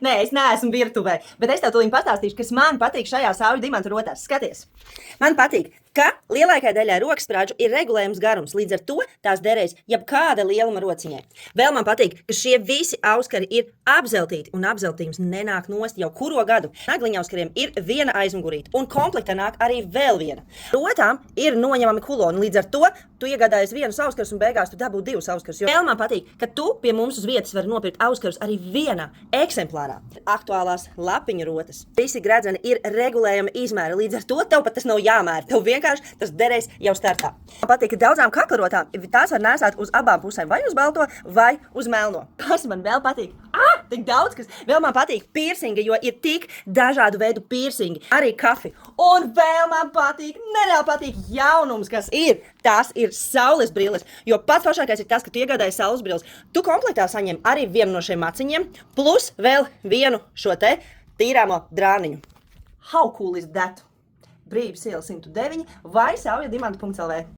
Nē, es neesmu virtuvē, bet es tev tūlīt pastāstīšu, kas man patīk šajā sauļu dimanta rotās. Skaties! Man patīk, ka lielākajai daļai roksprāģu ir regulējums garums, līdz ar to tās derēs jebkāda lieluma rociņai. Vēl man patīk, ka šie visi auskari ir apzeltīti, un apzeltījums nenāk nost jau kuro gadu. Nagliņauskariem ir viena aizmugurīte, un komplektā nāk arī vēl viena. Rotām ir noņemami kuloni, līdz ar to tu iegādājies vienu auskarus un beigās tu dabū divus auskarus. Vēl man patīk, ka tu pie mums uz vietas vari nopirkt auskarus arī vienā eksemplārā. Aktuālās lapiņu rotas. Visi gredzeni ir regulējami izmēri, līdz ar to tev pat tas nav jāmēra. Tev vienkārši tas derēs jau startā. Man patīk, ka daudzām kaklarotām tās var nēsāt uz abām pusēm, vai uz balto, vai uz melno. Kas man vēl patīk? Tik daudz, kas vēl man patīk piercingi, jo ir tik dažādu veidu piercingi, arī kafi. Un vēl man patīk, nereāli patīk jaunums, kas ir. Tās ir saules brilles, jo pats foršākais ir tas, ka tu iegādājies saules brilles. Tu komplektā saņem arī vienu no šiem maciņiem, plus vēl vienu šo te tīrāmo drāniņu. How cool is that? Brīvības iela 109 vai saujadimanta.lv.